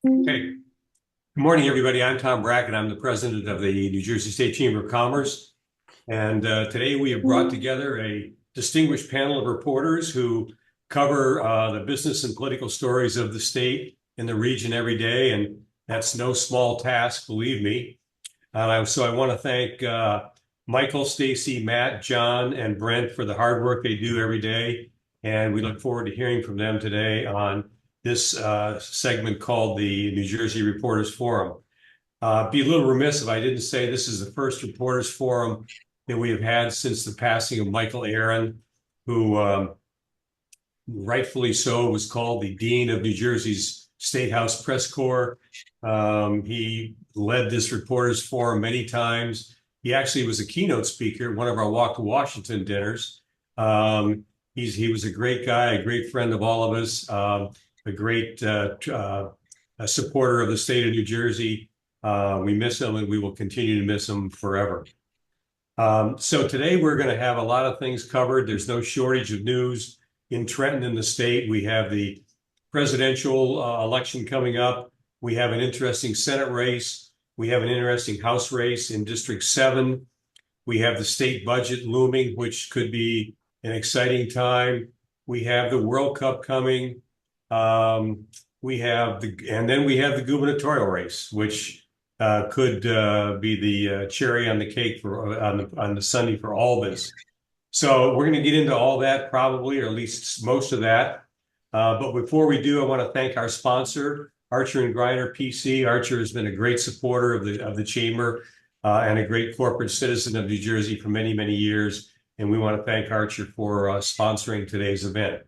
Okay. Good morning, everybody. I'm Tom Brackett. I'm the president of the New Jersey State Chamber of Commerce. And today we have brought together a distinguished panel of reporters who cover the business and political stories of the state and the region every day. And that's no small task, believe me. So I want to thank Michael, Stacie, Matt, John, and Brent for the hard work they do every day. And we look forward to hearing from them today on this segment called the New Jersey Reporters Forum. Be a little remiss if I didn't say this is the first Reporters Forum that we have had since the passing of Michael Aaron, who rightfully so was called the Dean of New Jersey's State House Press Corps. He led this Reporters Forum many times. He actually was a keynote speaker at one of our Walk to Washington dinners. He was a great guy, a great friend of all of us, a great a supporter of the state of New Jersey. We miss him, and we will continue to miss him forever. So today we're going to have a lot of things covered. There's no shortage of news in Trenton and the state. We have the presidential election coming up. We have an interesting Senate race. We have an interesting House race in District 7. We have the state budget looming, which could be an exciting time. We have the World Cup coming. And then we have the gubernatorial race, which could be the cherry on the cake on the Sunday for all this. So we're going to get into all that probably, or at least most of that. But before we do, I want to thank our sponsor, Archer and Griner PC. Archer has been a great supporter of the chamber and a great corporate citizen of New Jersey for many, many years. And we want to thank Archer for sponsoring today's event.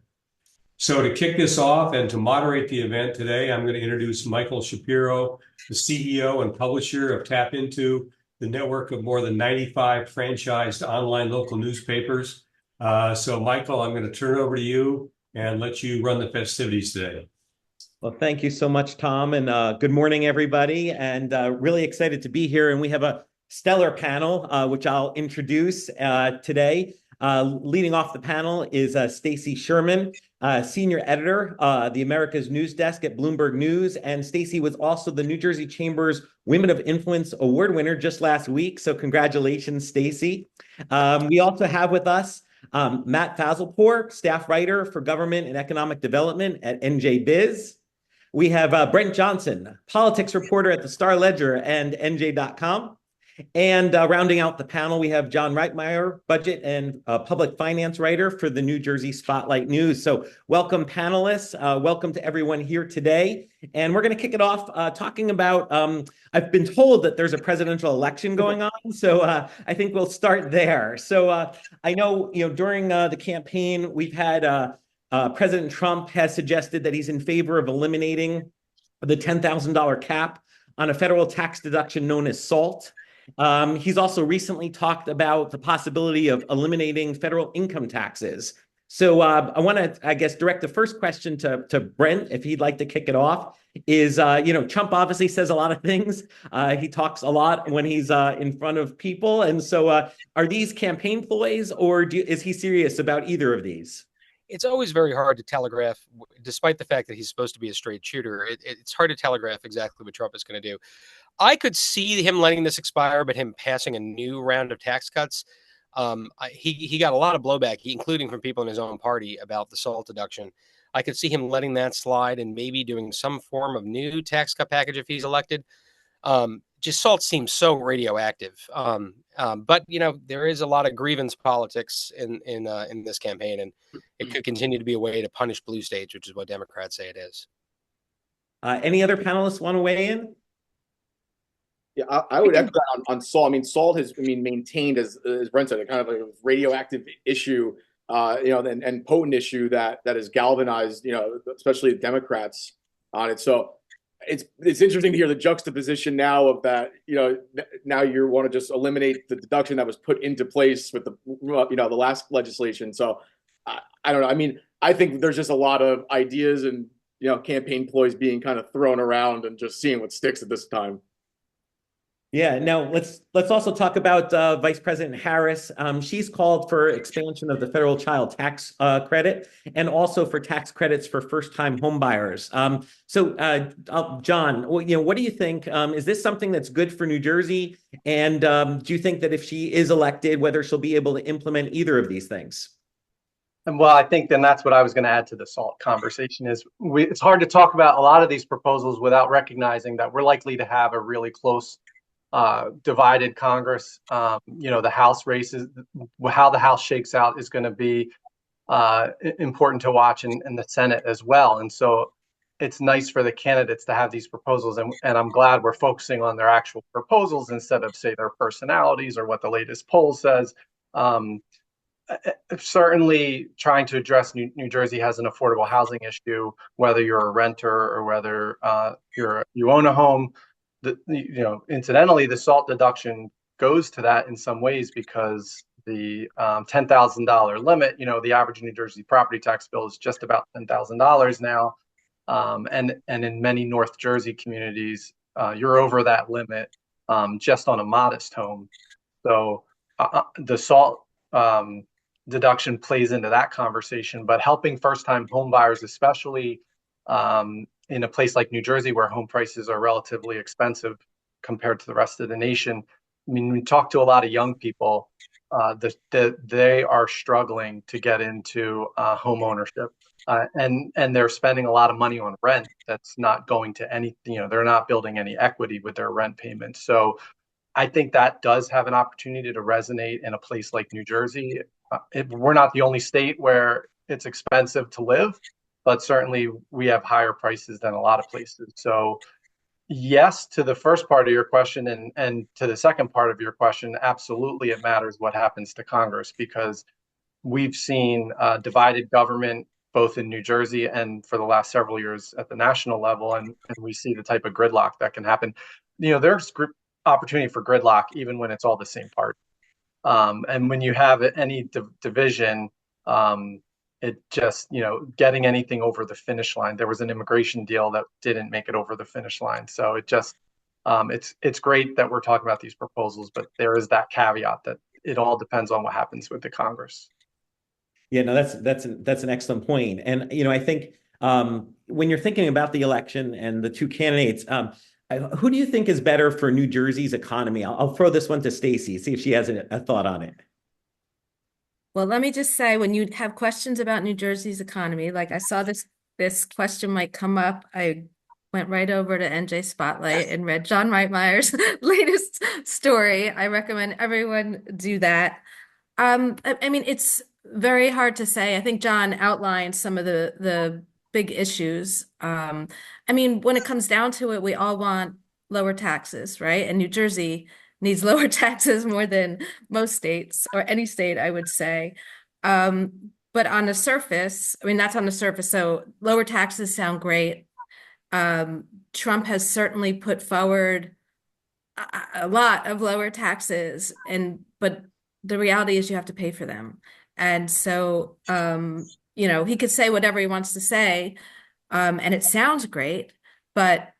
So to kick this off and to moderate the event today, I'm going to introduce Michael Shapiro, the CEO and publisher of Tap Into, the network of more than 95 franchised online local newspapers. So Michael, I'm going to turn it over to you and let you run the festivities today. Well, thank you so much, Tom, and good morning, everybody, and really excited to be here. And we have a stellar panel, which I'll introduce today. Leading off the panel is Stacie Sherman, senior editor, the America's News Desk at Bloomberg News. And Stacie was also the New Jersey Chamber's Women of Influence Award winner just last week. So congratulations, Stacie. We also have with us Matt Fazelpoor, staff writer for government and economic development at NJBIZ. We have Brent Johnson, politics reporter at the Star Ledger and NJ.com. And rounding out the panel, we have John Reitmeyer, budget and public finance writer for the New Jersey Spotlight News. So welcome, panelists. Welcome to everyone here today. And we're going to kick it off talking about, I've been told that there's a presidential election going on. So I think we'll start there. So I know, during the campaign, we've had President Trump has suggested that he's in favor of eliminating the $10,000 cap on a federal tax deduction known as SALT. He's also recently talked about the possibility of eliminating federal income taxes. So I want to, I guess, direct the first question to Brent, if he'd like to kick it off, is, Trump obviously says a lot of things. He talks a lot when he's in front of people. And so are these campaign ploys, or is he serious about either of these? It's always very hard to telegraph, despite the fact that he's supposed to be a straight shooter. It's hard to telegraph exactly what Trump is going to do. I could see him letting this expire, but him passing a new round of tax cuts. He got a lot of blowback, including from people in his own party, about the SALT deduction. I could see him letting that slide and maybe doing some form of new tax cut package if he's elected. Just SALT seems so radioactive. But there is a lot of grievance politics in this campaign, and it could continue to be a way to punish blue states, which is what Democrats say it is. Any other panelists want to weigh in? Yeah, I would echo that on SALT. I mean, SALT has maintained, as Brent said, a kind of a radioactive issue, and potent issue that has galvanized, especially Democrats on it. So it's interesting to hear the juxtaposition now of that. Now you want to just eliminate the deduction that was put into place with the last legislation. So I don't know. I mean, I think there's just a lot of ideas and campaign ploys being kind of thrown around and just seeing what sticks at this time. Yeah. Now let's also talk about Vice President Harris. She's called for expansion of the federal child tax credit and also for tax credits for first-time homebuyers. John, what do you think? Is this something that's good for New Jersey? And do you think that if she is elected, whether she'll be able to implement either of these things? And well, I think then that's what I was going to add to the SALT conversation is it's hard to talk about a lot of these proposals without recognizing that we're likely to have a really close divided Congress. The House races, how the House shakes out is going to be important to watch in the Senate as well. And so it's nice for the candidates to have these proposals. And I'm glad we're focusing on their actual proposals instead of, say, their personalities or what the latest poll says. Certainly trying to address New Jersey has an affordable housing issue, whether you're a renter or whether you own a home. Incidentally, the SALT deduction goes to that in some ways because the $10,000 limit, the average New Jersey property tax bill is just about $10,000 now. And in many North Jersey communities, you're over that limit just on a modest home. So the SALT deduction plays into that conversation, but helping first-time home buyers, especially in a place like New Jersey where home prices are relatively expensive compared to the rest of the nation. I mean, we talk to a lot of young people, they are struggling to get into home ownership, and they're spending a lot of money on rent that's not going to any, they're not building any equity with their rent payments. So I think that does have an opportunity to resonate in a place like New Jersey. We're not the only state where it's expensive to live, but certainly we have higher prices than a lot of places. So yes, to the first part of your question, and to the second part of your question, absolutely it matters what happens to Congress, because we've seen divided government both in New Jersey and for the last several years at the national level, and we see the type of gridlock that can happen. There's opportunity for gridlock even when it's all the same party. And when you have any division, it just, getting anything over the finish line. There was an immigration deal that didn't make it over the finish line. So it just, it's great that we're talking about these proposals, but there is that caveat that it all depends on what happens with the Congress. Yeah, no, that's an excellent point. And, I think when you're thinking about the election and the two candidates, who do you think is better for New Jersey's economy? I'll throw this one to Stacie, see if she has a thought on it. Well, let me just say, when you have questions about New Jersey's economy, like I saw this question might come up, I went right over to NJ Spotlight and read John Reitmeyer's latest story. I recommend everyone do that. I mean, it's very hard to say. I think John outlined some of the big issues. I mean, when it comes down to it, we all want lower taxes, right? And New Jersey needs lower taxes more than most states, or any state, I would say. But on the surface, I mean, that's on the surface. So lower taxes sound great. Trump has certainly put forward a lot of lower taxes, but the reality is you have to pay for them. And so, he could say whatever he wants to say, and it sounds great, but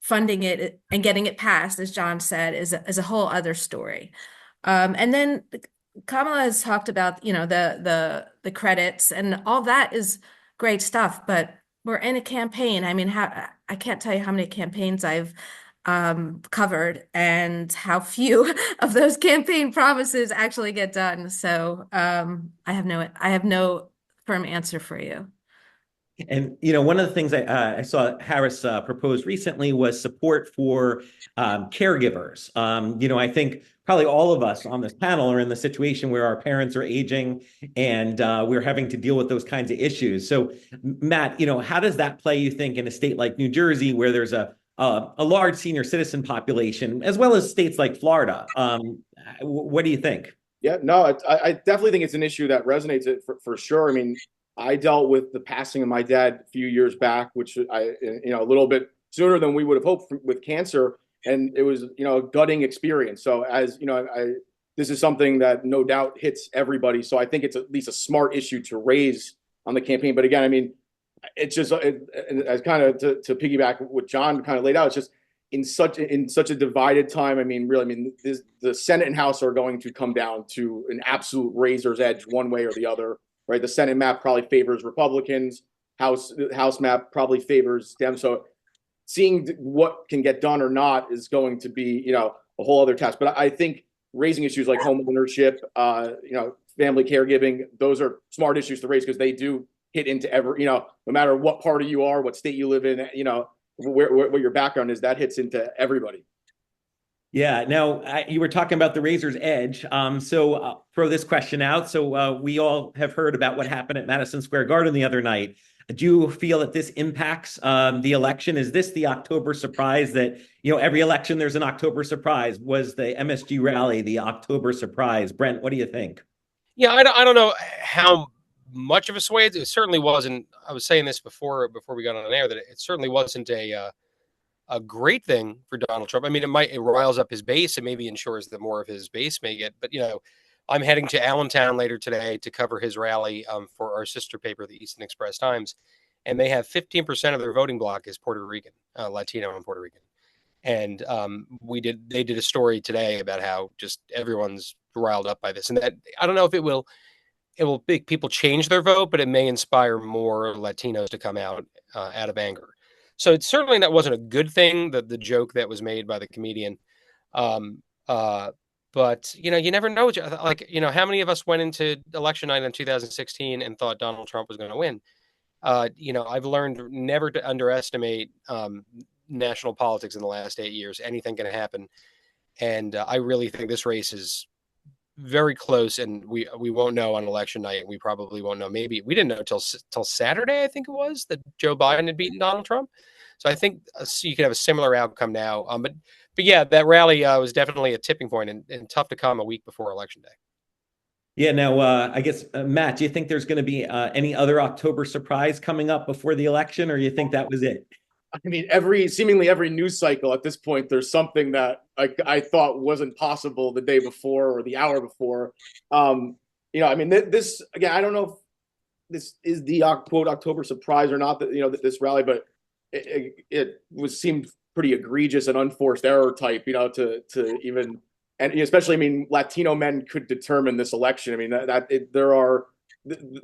funding it and getting it passed, as John said, is a whole other story. And then Kamala has talked about, the credits, and all that is great stuff, but we're in a campaign. I mean, I can't tell you how many campaigns I've covered and how few of those campaign promises actually get done. So I have no firm answer for you. And, one of the things I saw Harris propose recently was support for caregivers. I think probably all of us on this panel are in the situation where our parents are aging and we're having to deal with those kinds of issues. So, Matt, how does that play, you think, in a state like New Jersey, where there's a large senior citizen population, as well as states like Florida? What do you think? Yeah, no, I definitely think it's an issue that resonates for sure. I mean, I dealt with the passing of my dad a few years back, which a little bit sooner than we would have hoped with cancer. And it was, a gutting experience. So as this is something that no doubt hits everybody. So I think it's at least a smart issue to raise on the campaign. But again, I mean, it's just as kind of to piggyback what John kind of laid out. It's just, in such a divided time. I mean, really, I mean, the Senate and House are going to come down to an absolute razor's edge one way or the other, right? The Senate map probably favors Republicans. House map probably favors them. So seeing what can get done or not is going to be, a whole other task. But I think raising issues like home ownership, family caregiving, those are smart issues to raise because they do hit into no matter what party you are, what state you live in, what your background is, that hits into everybody. Yeah. Now, you were talking about the razor's edge. So throw this question out. So we all have heard about what happened at Madison Square Garden the other night. Do you feel that this impacts the election? Is this the October surprise that, every election there's an October surprise? Was the MSG rally the October surprise? Brent, what do you think? Yeah, I don't know how much of a sway it certainly wasn't. I was saying this before we got on air that it certainly wasn't a great thing for Donald Trump. I mean, it riles up his base and maybe ensures that more of his base may get. But I'm heading to Allentown later today to cover his rally for our sister paper, the Eastern Express Times, and they have 15% of their voting bloc is Puerto Rican, Latino and Puerto Rican. And they did a story today about how just everyone's riled up by this, and that I don't know if it will make people change their vote, but it may inspire more Latinos to come out of anger. So it's certainly that wasn't a good thing, the joke that was made by the comedian. But you never know. Like, how many of us went into election night in 2016 and thought Donald Trump was going to win? I've learned never to underestimate national politics in the last 8 years. Anything can happen. And I really think this race is very close, and we won't know on election night. We probably won't know. Maybe we didn't know till Saturday, I think it was, that Joe Biden had beaten Donald Trump. So I think you could have a similar outcome now. But yeah, that rally was definitely a tipping point, and tough to come a week before election day. Yeah. Now, I guess, Matt, do you think there's going to be any other October surprise coming up before the election, or you think that was it? I mean, seemingly every news cycle at this point, there's something that I thought wasn't possible the day before or the hour before. I mean, this again, I don't know if this is the quote October surprise or not, that this rally, but it seemed pretty egregious and unforced error type, to even, and especially, I mean, Latino men could determine this election. I mean,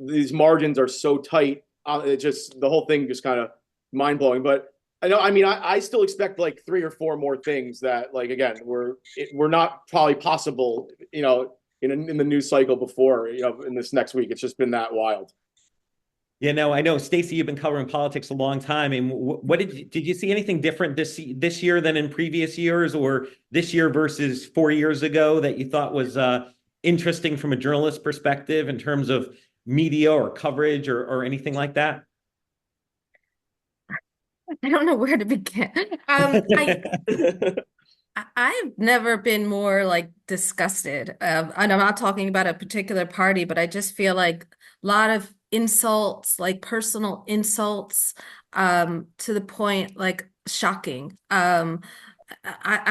these margins are so tight. The whole thing just kind of mind blowing. But I still expect like 3 or 4 more things that, like, again, were not probably possible, in the news cycle before, in this next week. It's just been that wild. Yeah, no, I know, Stacie, you've been covering politics a long time. And what did you see anything different this year than in previous years, or this year versus 4 years ago, that you thought was interesting from a journalist perspective in terms of media or coverage or anything like that? I don't know where to begin. I've never been more like disgusted. And I'm not talking about a particular party, but I just feel like a lot of insults, like personal insults, to the point like shocking. I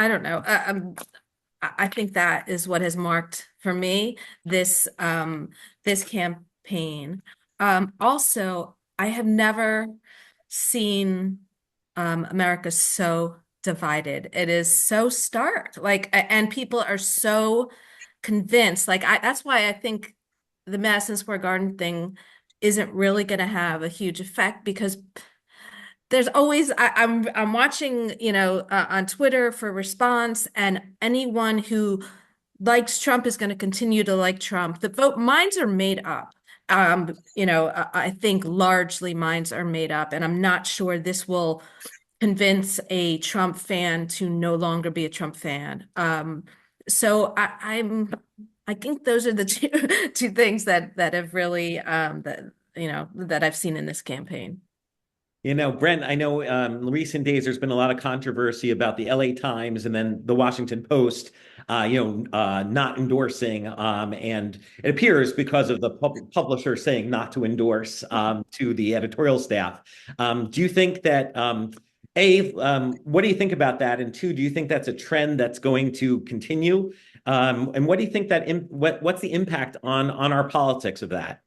don't know. I think that is what has marked for me this campaign. Also, I have never seen America so divided. It is so stark, and people are so convinced. That's why I think the Madison Square Garden thing isn't really going to have a huge effect, because there's always I'm watching, on Twitter for response, and anyone who likes Trump is going to continue to like Trump. The minds are made up. I think largely minds are made up, and I'm not sure this will convince a Trump fan to no longer be a Trump fan. So I think those are the two things that have really that I've seen in this campaign. Brent, I know in recent days there's been a lot of controversy about the LA Times and then the Washington Post, not endorsing, and it appears because of the publisher saying not to endorse to the editorial staff. Do you think that, what do you think about that? And 2, do you think that's a trend that's going to continue? And what do you think what's the impact on our politics of that?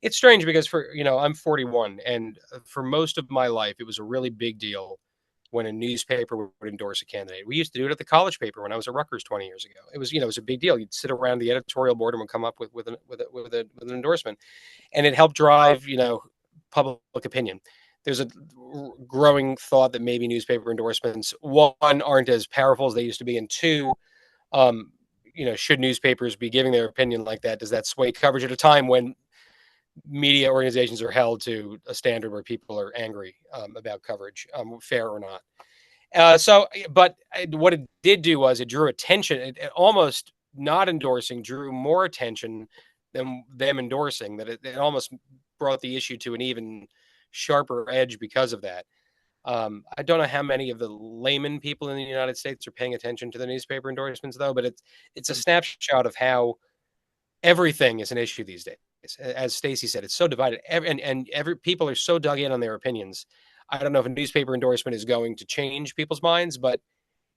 It's strange because I'm 41, and for most of my life, it was a really big deal when a newspaper would endorse a candidate. We used to do it at the college paper when I was at Rutgers 20 years ago. It was, it was a big deal. You'd sit around the editorial board and would come up with an endorsement, and it helped drive, public opinion. There's a growing thought that maybe newspaper endorsements, one, aren't as powerful as they used to be, and two, should newspapers be giving their opinion like that? Does that sway coverage at a time when media organizations are held to a standard where people are angry about coverage, fair or not? But what it did do was it drew attention. It almost not endorsing drew more attention than them endorsing. That it almost brought the issue to an even sharper edge because of that. I don't know how many of the layman people in the United States are paying attention to the newspaper endorsements, though. But it's a snapshot of how everything is an issue these days. As Stacie said, it's so divided, and people are so dug in on their opinions. I don't know if a newspaper endorsement is going to change people's minds, but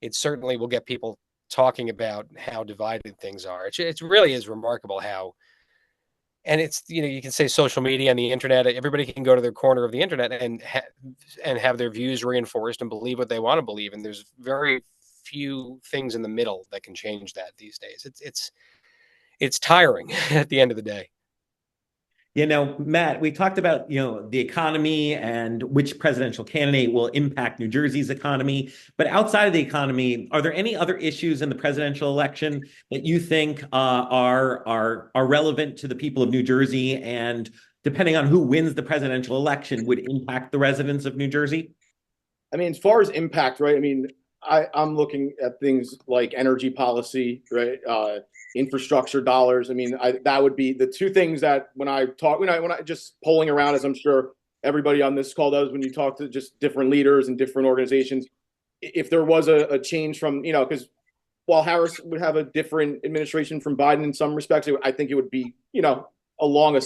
it certainly will get people talking about how divided things are. It really is remarkable how, and it's, you can say social media and the internet, everybody can go to their corner of the internet and have their views reinforced and believe what they want to believe. And there's very few things in the middle that can change that these days. It's tiring at the end of the day. Matt, we talked about, the economy and which presidential candidate will impact New Jersey's economy. But outside of the economy, are there any other issues in the presidential election that you think are relevant to the people of New Jersey, and depending on who wins the presidential election would impact the residents of New Jersey? I mean, as far as impact, right? I mean, I'm looking at things like energy policy, right? Infrastructure dollars. I mean, that would be the two things that when I just polling around, as I'm sure everybody on this call does, when you talk to just different leaders and different organizations, if there was a change from, because while Harris would have a different administration from Biden in some respects, I think it would be, along a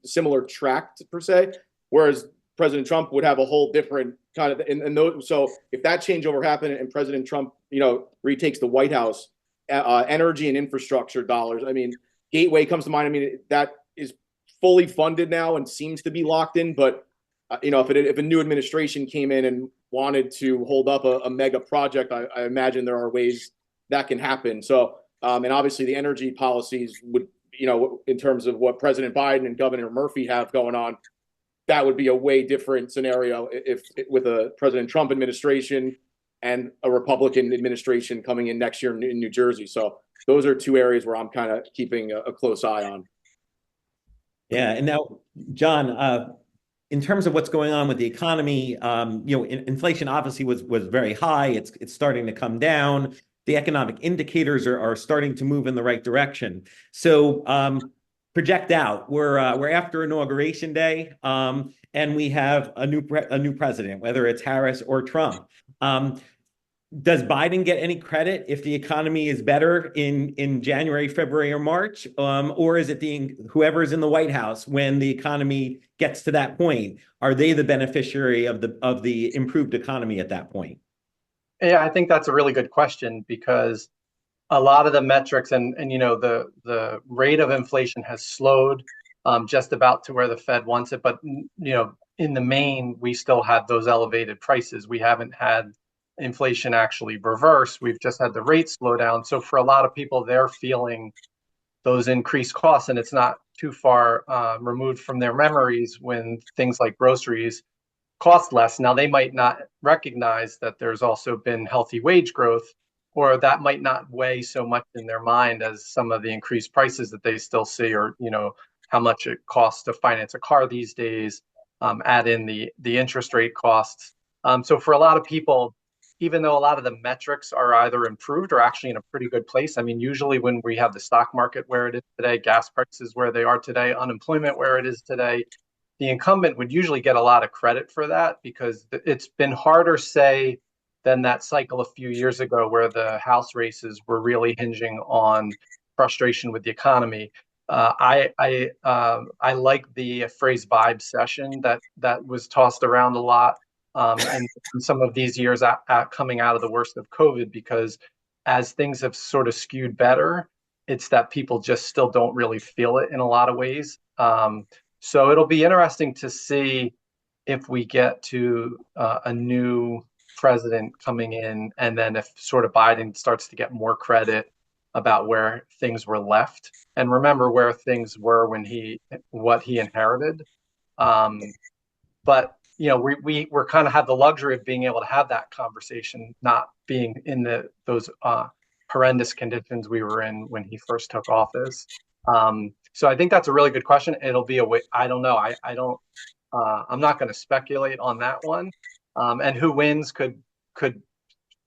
similar track per se, whereas President Trump would have a whole different kind of, and those, so if that changeover happened and President Trump, retakes the White House, energy and infrastructure dollars. I mean, Gateway comes to mind. I mean, that is fully funded now and seems to be locked in. But if a new administration came in and wanted to hold up a mega project, I imagine there are ways that can happen. So, and obviously the energy policies would, in terms of what President Biden and Governor Murphy have going on, that would be a way different scenario if with a President Trump administration and a Republican administration coming in next year in New Jersey. So those are two areas where I'm kind of keeping a close eye on. Yeah. And now, John, in terms of what's going on with the economy, inflation obviously was very high. It's starting to come down. The economic indicators are starting to move in the right direction. So project out. We're after Inauguration Day, and we have a new president, whether it's Harris or Trump. Does Biden get any credit if the economy is better in January, February, or March? Or is it whoever's in the White House when the economy gets to that point? Are they the beneficiary of the improved economy at that point? Yeah, I think that's a really good question, because a lot of the metrics and the rate of inflation has slowed just about to where the Fed wants it. But in the main, we still have those elevated prices. We haven't had inflation actually reverse. We've just had the rates slow down. So for a lot of people, they're feeling those increased costs, and it's not too far removed from their memories when things like groceries cost less. Now, they might not recognize that there's also been healthy wage growth, or that might not weigh so much in their mind as some of the increased prices that they still see, or how much it costs to finance a car these days, add in the interest rate costs. So for a lot of people, even though a lot of the metrics are either improved or actually in a pretty good place. I mean, usually when we have the stock market where it is today, gas prices where they are today, unemployment where it is today, the incumbent would usually get a lot of credit for that, because it's been harder, say, than that cycle a few years ago where the House races were really hinging on frustration with the economy. I like the phrase vibe session that was tossed around a lot. And some of these years coming out of the worst of COVID, because as things have sort of skewed better, it's that people just still don't really feel it in a lot of ways. So it'll be interesting to see if we get to a new president coming in, and then if sort of Biden starts to get more credit about where things were left, and remember where things were when what he inherited. But we're kind of have the luxury of being able to have that conversation, not being in those horrendous conditions we were in when he first took office. So I think that's a really good question. It'll be I don't know. I'm not going to speculate on that one. And who wins could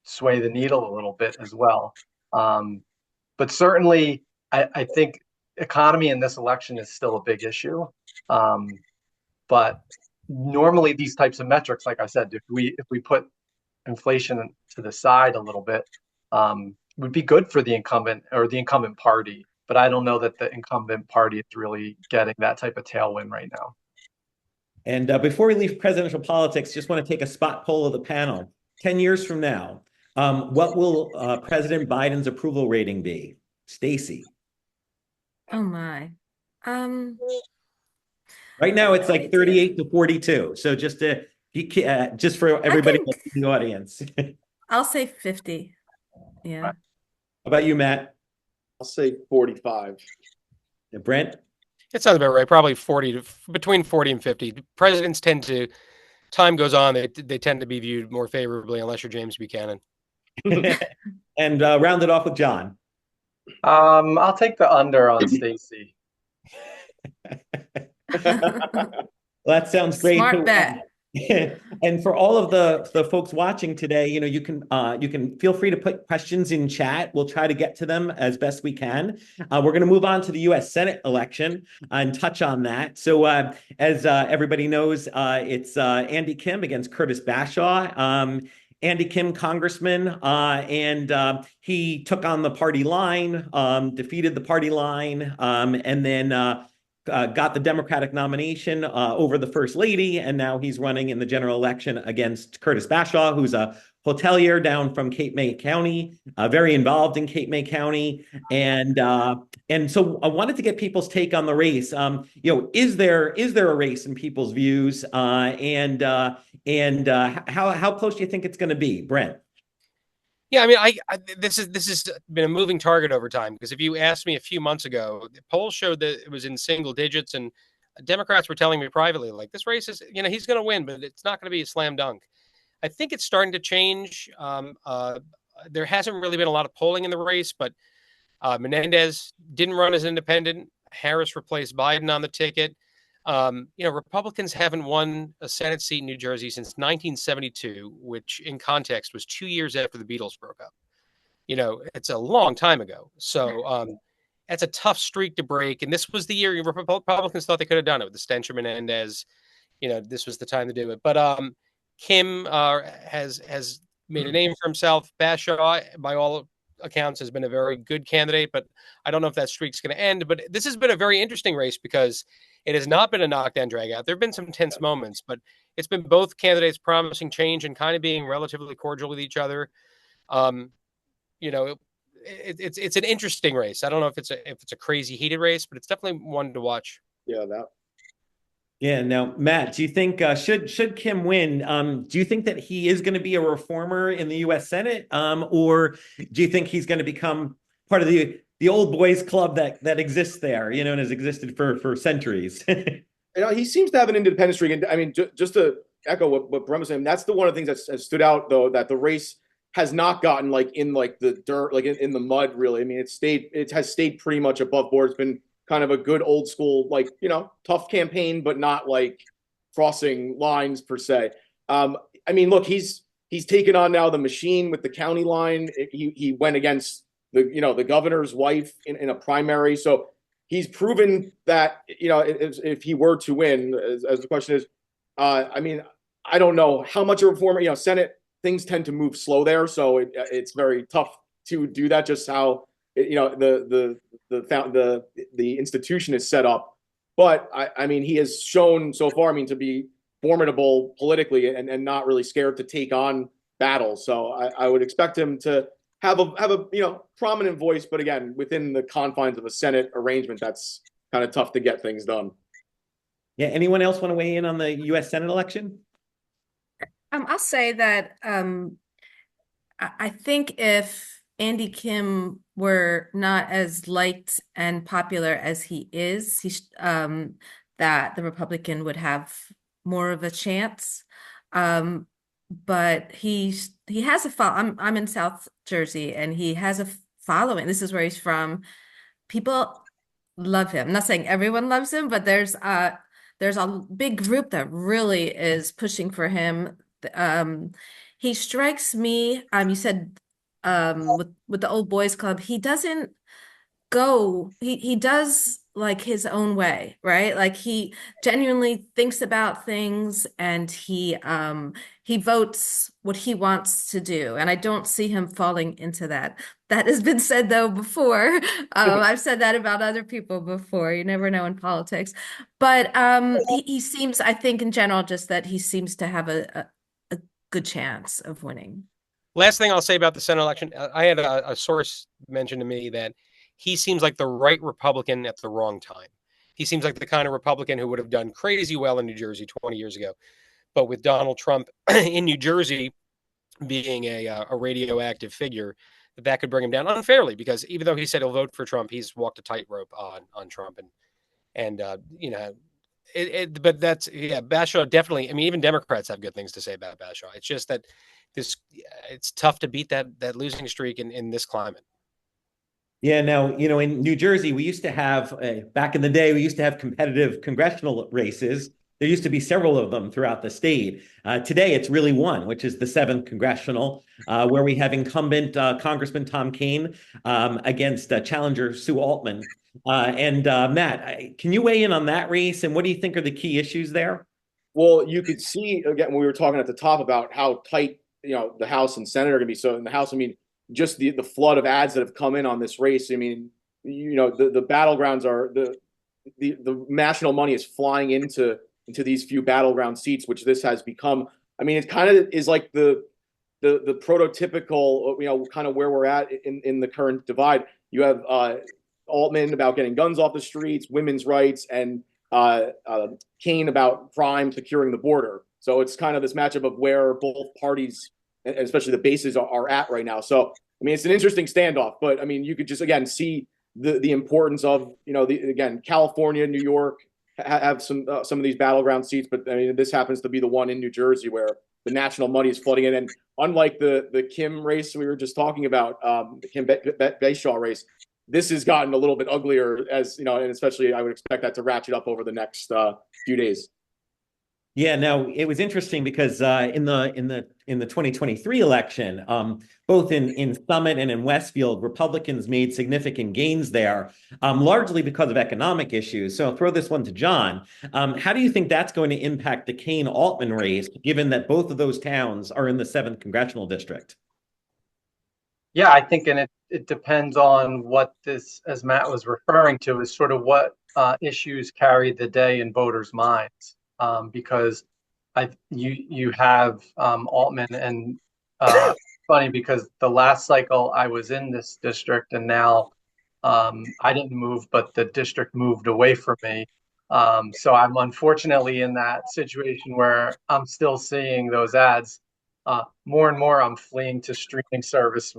sway the needle a little bit as well. But certainly, I think economy in this election is still a big issue. But normally these types of metrics, like I said, if we put inflation to the side a little bit, would be good for the incumbent or the incumbent party. But I don't know that the incumbent party is really getting that type of tailwind right now. And before we leave presidential politics, just want to take a spot poll of the panel. 10 years from now, what will President Biden's approval rating be? Stacie. Oh my. Right now, it's like 38 to 42. So just for everybody in the audience. I'll say 50. Yeah. How about you, Matt? I'll say 45. Brent? It sounds about right. Probably between 40 and 50. Presidents time goes on, they tend to be viewed more favorably unless you're James Buchanan. And round it off with John. I'll take the under on Stacie. Well, that sounds great. Smart bet. And for all of the folks watching today, you can feel free to put questions in chat. We'll try to get to them as best we can. We're going to move on to the U.S. Senate election and touch on that. So as everybody knows, it's Andy Kim against Curtis Bashaw. Andy Kim, congressman, and he took on the party line, defeated the party line, and then got the Democratic nomination over the First Lady, and now he's running in the general election against Curtis Bashaw, who's a hotelier down from Cape May County, very involved in Cape May County, and so I wanted to get people's take on the race. Is there a race in people's views, and how close do you think it's going to be, Brent? Yeah, I mean, this has been a moving target over time, because if you asked me a few months ago, the polls showed that it was in single digits, and Democrats were telling me privately, like, this race is, he's going to win, but it's not going to be a slam dunk. I think it's starting to change. There hasn't really been a lot of polling in the race, but Menendez didn't run as independent. Harris replaced Biden on the ticket. Republicans haven't won a Senate seat in New Jersey since 1972, which in context was 2 years after the Beatles broke up. It's a long time ago. So that's a tough streak to break. And this was the year Republicans thought they could have done it with the Stencher Menendez. This was the time to do it. But Kim has made a name for himself. Bashaw, by all accounts, has been a very good candidate, but I don't know if that streak's going to end. But this has been a very interesting race because it has not been a knockdown drag out. There have been some tense moments, but it's been both candidates promising change and kind of being relatively cordial with each other. It's an interesting race. I don't know if it's a crazy heated race, but it's definitely one to watch. Yeah. Now, Matt, do you think should Kim win? Do you think that he is going to be a reformer in the U.S. Senate, or do you think he's going to become part of the old boys club that exists there, and has existed for centuries? He seems to have an independent streak. And I mean, just to echo what Brent was saying, that's one of the things that has stood out, though, that the race has not gotten in the dirt, in the mud, really. I mean, it has stayed pretty much above board. It's been kind of a good old school, tough campaign, but not crossing lines per se. I mean, look, he's taken on now the machine with the county line. He went against the governor's wife in a primary. So he's proven that, if he were to win, as the question is, I mean, I don't know how much a reformer, Senate, things tend to move slow there. So it's very tough to do that, just how, the institution is set up. But I mean, he has shown so far, to be formidable politically and not really scared to take on battles. So I would expect him to have a prominent voice, but again, within the confines of a Senate arrangement, that's kind of tough to get things done. Yeah. Anyone else want to weigh in on the U.S. Senate election? I'll say that I think if Andy Kim were not as liked and popular as he is, that the Republican would have more of a chance. But he has a I'm in South Jersey, and he has a following. This is where he's from. People love him. I'm not saying everyone loves him, but there's a big group that really is pushing for him. He strikes me, you said with the old boys club, he doesn't he does like his own way, right? Like he genuinely thinks about things, and he votes what he wants to do. And I don't see him falling into that. That has been said though before. I've said that about other people before. You never know in politics. But he seems, I think in general, just that he seems to have a good chance of winning. Last thing I'll say about the Senate election, I had a source mention to me that he seems like the right Republican at the wrong time. He seems like the kind of Republican who would have done crazy well in New Jersey 20 years ago. But with Donald Trump in New Jersey being a radioactive figure, that could bring him down unfairly, because even though he said he'll vote for Trump, he's walked a tightrope on Trump. But that's, yeah, Bashaw definitely, I mean, even Democrats have good things to say about Bashaw. It's just that it's tough to beat that losing streak in this climate. Yeah, now, in New Jersey, we used to have, back in the day, we used to have competitive congressional races. There used to be several of them throughout the state. Today, it's really one, which is the 7th congressional, where we have incumbent Congressman Tom Kean against challenger Sue Altman. Matt, can you weigh in on that race, and what do you think are the key issues there? Well, you could see, again, when we were talking at the top about how tight, the House and Senate are going to be. So in the House, I mean, just the flood of ads that have come in on this race. I mean, the battlegrounds are the national money is flying into these few battleground seats, which this has become. I mean, it kind of is like the prototypical, kind of where we're at in the current divide. You have Altman about getting guns off the streets, women's rights, and Kean about crime, securing the border. So it's kind of this matchup of where both parties, and especially the bases, are at right now. So, I mean, it's an interesting standoff, but I mean, you could just, again, see the importance of, again, California, New York have some of these battleground seats, but I mean, this happens to be the one in New Jersey where the national money is flooding in. And unlike the Kim race we were just talking about, the Kim Bashaw race, this has gotten a little bit uglier, as and especially I would expect that to ratchet up over the next few days. Yeah, no, it was interesting because in the 2023 election, both in Summit and in Westfield, Republicans made significant gains there, largely because of economic issues. So I'll throw this one to John. How do you think that's going to impact the Kean-Altman race, given that both of those towns are in the 7th congressional district? Yeah, I think, and it depends on what this, as Matt was referring to, is sort of what issues carry the day in voters' minds. Because you have Altman, and funny because the last cycle I was in this district, and now I didn't move, but the district moved away from me. So I'm unfortunately in that situation where I'm still seeing those ads. More and more, I'm fleeing to streaming service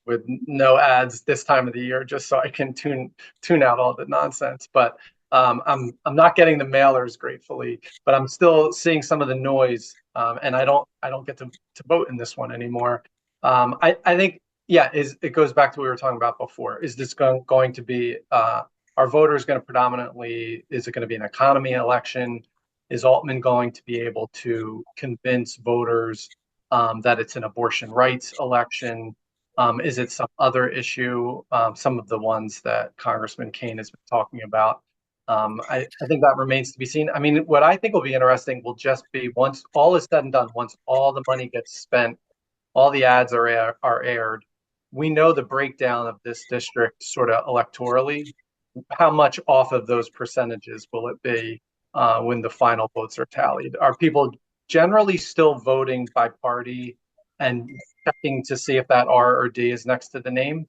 with no ads this time of the year, just so I can tune out all the nonsense. But I'm not getting the mailers, gratefully, but I'm still seeing some of the noise, and I don't get to vote in this one anymore. I think, yeah, it goes back to what we were talking about before. Is this going to be are voters going to predominantly? Is it going to be an economy election? Is Altman going to be able to convince voters that it's an abortion rights election? Is it some other issue? Some of the ones that Congressman Kean has been talking about. I think that remains to be seen. I mean, what I think will be interesting will just be, once all is said and done, once all the money gets spent, all the ads are aired, we know the breakdown of this district sort of electorally. How much off of those percentages will it be when the final votes are tallied? Are people generally still voting by party and checking to see if that R or D is next to the name?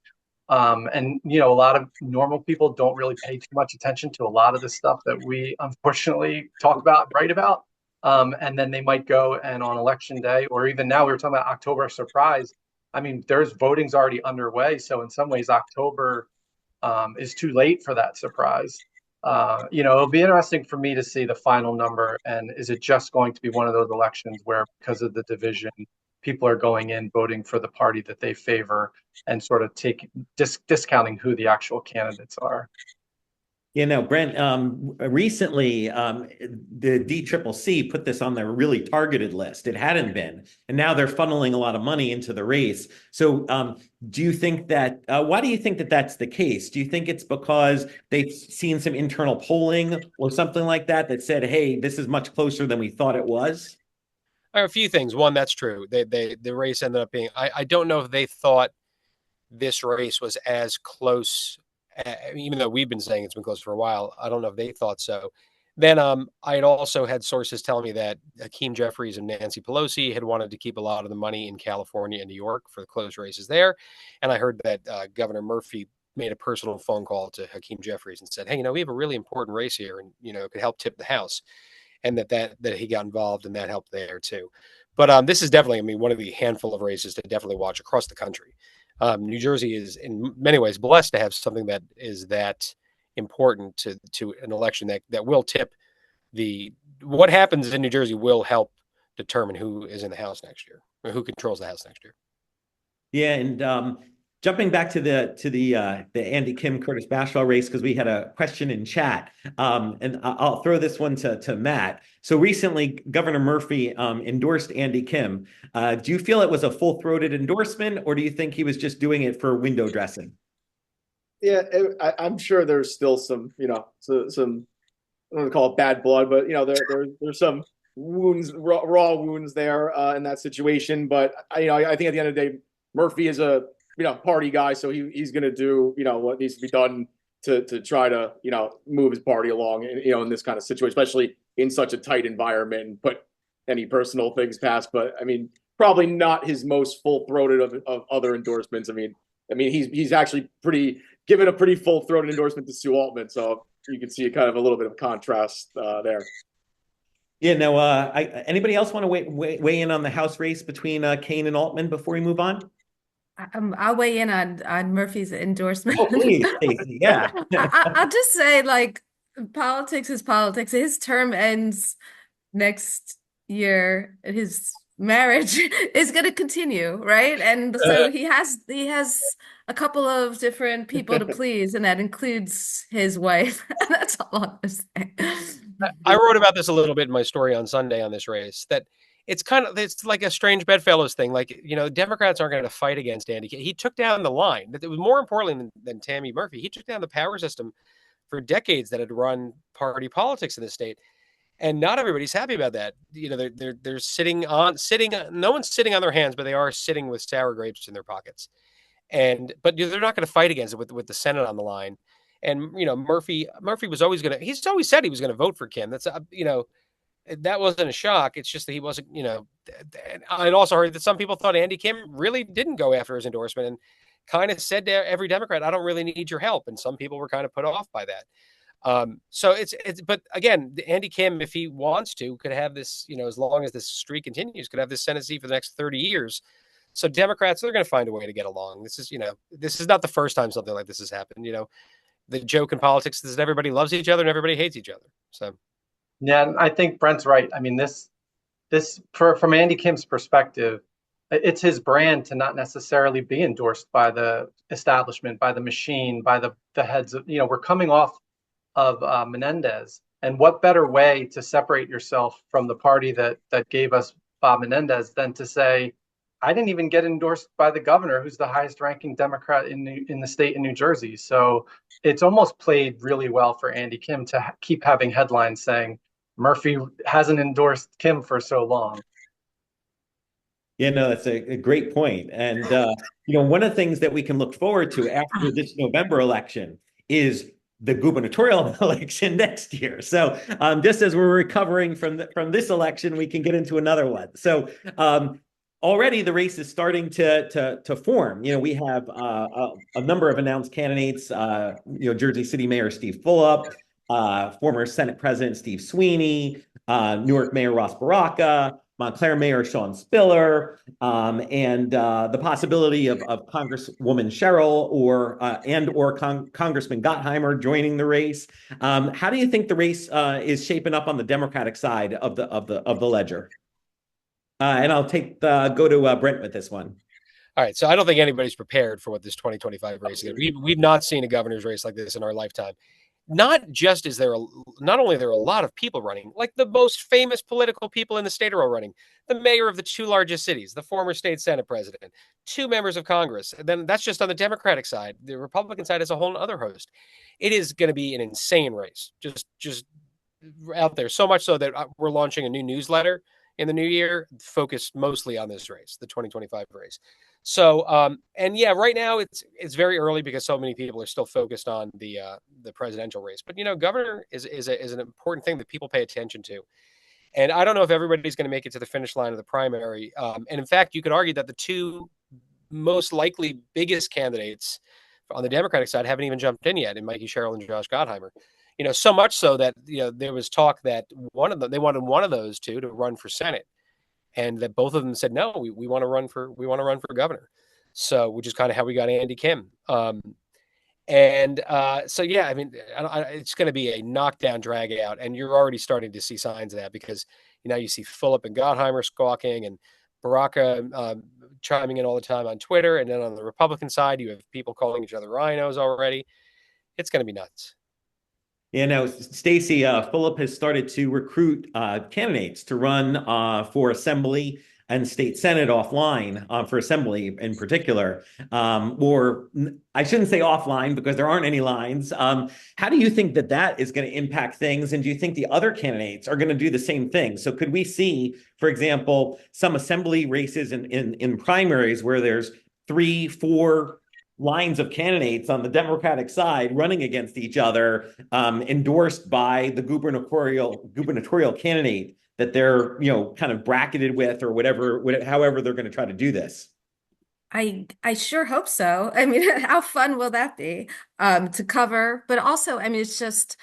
And a lot of normal people don't really pay too much attention to a lot of the stuff that we unfortunately talk about and write about. And then they might go and on election day, or even now we were talking about October surprise. I mean, there's voting's already underway. So in some ways, October is too late for that surprise. It'll be interesting for me to see the final number. And is it just going to be one of those elections where, because of the division, people are going in voting for the party that they favor and sort of discounting who the actual candidates are? Brent, recently the DCCC put this on their really targeted list. It hadn't been, and now they're funneling a lot of money into the race. So do you think that, why do you think that that's the case? Do you think it's because they've seen some internal polling or something like that that said, hey, this is much closer than we thought it was? A few things. One, that's true. The race ended up being, I don't know if they thought this race was as close, even though we've been saying it's been close for a while. I don't know if they thought so. Then I had also had sources telling me that Hakeem Jeffries and Nancy Pelosi had wanted to keep a lot of the money in California and New York for the close races there. And I heard that Governor Murphy made a personal phone call to Hakeem Jeffries and said, hey, we have a really important race here, and, it could help tip the House. And that he got involved, and that helped there too. But this is definitely, one of the handful of races to definitely watch across the country. New Jersey is in many ways blessed to have something that is that important to an election that will tip what happens in New Jersey will help determine who is in the House next year, or who controls the House next year. Yeah, and jumping back to the Andy Kim Curtis Bashwell race, because we had a question in chat, and I'll throw this one to Matt. So recently, Governor Murphy endorsed Andy Kim. Do you feel it was a full-throated endorsement, or do you think he was just doing it for window dressing? Yeah, I'm sure there's still some, some, I don't want to call it bad blood, but there's some wounds, raw wounds there in that situation. But I think at the end of the day, Murphy is a party guy, so he's going to do what needs to be done to try to move his party along in this kind of situation, especially in such a tight environment, and put any personal things past. But probably not his most full-throated of other endorsements. He's actually given a pretty full-throated endorsement to Sue Altman, so you can see kind of a little bit of contrast there. Yeah, no. Anybody else want to weigh in on the House race between Kaine and Altman before we move on? I'll weigh in on Murphy's endorsement. Oh, please, Stacie. Yeah. I'll just say, politics is politics. His term ends next year. His marriage is going to continue, right? And so he has a couple of different people to please, and that includes his wife. That's all I'm going to say. I wrote about this a little bit in my story on Sunday on this race, that it's like a strange bedfellows thing. Democrats aren't going to fight against Andy. He took down the line. It was more importantly than Tammy Murphy. He took down the power system for decades that had run party politics in the state. And not everybody's happy about that. They're sitting. No one's sitting on their hands, but they are sitting with sour grapes in their pockets. But they're not going to fight against it with the Senate on the line. And Murphy was always going to. He's always said he was going to vote for Kim. That's that wasn't a shock. It's just that he wasn't. I'd also heard that some people thought Andy Kim really didn't go after his endorsement and kind of said to every Democrat, "I don't really need your help." And some people were kind of put off by that. So but again, Andy Kim, if he wants to, could have this, as long as this streak continues, could have this Senate seat for the next 30 years. So Democrats, they're going to find a way to get along. This is not the first time something like this has happened. The joke in politics is that everybody loves each other and everybody hates each other. So, yeah, I think Brent's right. From Andy Kim's perspective, it's his brand to not necessarily be endorsed by the establishment, by the machine, by the heads of, we're coming off of Menendez, and what better way to separate yourself from the party that gave us Bob Menendez than to say, I didn't even get endorsed by the governor, who's the highest ranking Democrat in the state of New Jersey. So it's almost played really well for Andy Kim to keep having headlines saying Murphy hasn't endorsed Kim for so long. Yeah, no, that's a great point. And, one of the things that we can look forward to after this November election is the gubernatorial election next year. So just as we're recovering from this election, we can get into another one. So already the race is starting to form. We have a number of announced candidates. Jersey City Mayor Steve Fulop, former Senate President Steve Sweeney, Newark Mayor Ross Baraka, Montclair Mayor Sean Spiller, and the possibility of Congresswoman Sherrill or Congressman Gottheimer joining the race. How do you think the race is shaping up on the Democratic side of the ledger? And I'll go to Brent with this one. All right, so I don't think anybody's prepared for what this 2025 race is. We've not seen a governor's race like this in our lifetime. Not only are there a lot of people running, like the most famous political people in the state are all running. The mayor of the two largest cities, the former state Senate president, two members of Congress. And then that's just on the Democratic side. The Republican side is a whole other host. It is going to be an insane race, just out there. So much so that we're launching a new newsletter in the new year focused mostly on this race, the 2025 race. So, and yeah, right now it's very early because so many people are still focused on the presidential race. But governor is an important thing that people pay attention to. And I don't know if everybody's going to make it to the finish line of the primary. And in fact, you could argue that the two most likely biggest candidates on the Democratic side haven't even jumped in yet, in Mikey Sherrill and Josh Gottheimer. So much so that there was talk that they wanted one of those two to run for Senate. And that both of them said, no, we want to run for governor. So, which is kind of how we got Andy Kim. So yeah, I mean, it's going to be a knockdown drag out, and you're already starting to see signs of that because you see Fulop and Gottheimer squawking and Baraka chiming in all the time on Twitter, and then on the Republican side, you have people calling each other rhinos already. It's going to be nuts. Stacie, Fulop has started to recruit candidates to run for Assembly and State Senate offline, for Assembly in particular, or I shouldn't say offline because there aren't any lines. How do you think that is going to impact things? And do you think the other candidates are going to do the same thing? So could we see, for example, some Assembly races in primaries where there's 3-4 lines of candidates on the Democratic side running against each other, endorsed by the gubernatorial candidate that they're kind of bracketed with, or however they're going to try to do this? I sure hope so. I mean, how fun will that be to cover? But also, I mean, it's just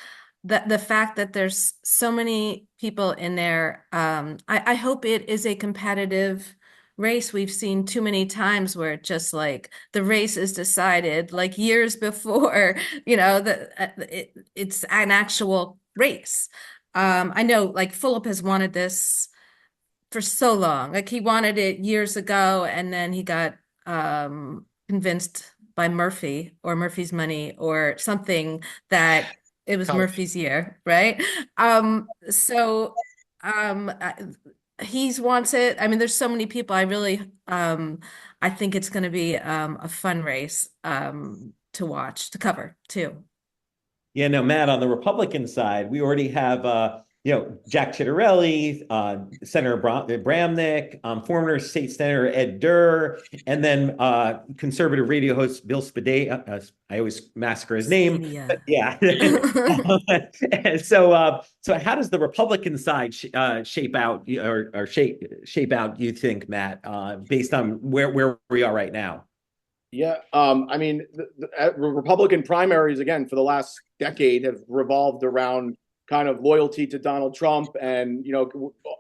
the fact that there's so many people in there. I hope it is a competitive race. We've seen too many times where just like the race is decided like years before, it's an actual race. I know like Fulop has wanted this for so long. Like he wanted it years ago, and then he got convinced by Murphy or Murphy's Money or something that it was Murphy's year, right? He wants it. I mean, there's so many people. I think it's going to be a fun race to watch, to cover too. Yeah, no, Matt, on the Republican side, we already have, Jack Ciattarelli, Senator Bramnick, former state senator Ed Durr, and then conservative radio host Bill Spadea. I always massacre his name. But yeah. So how does the Republican side shape out, or shape out, you think, Matt, based on where we are right now? Yeah, I mean, the Republican primaries, again, for the last decade have revolved around kind of loyalty to Donald Trump, and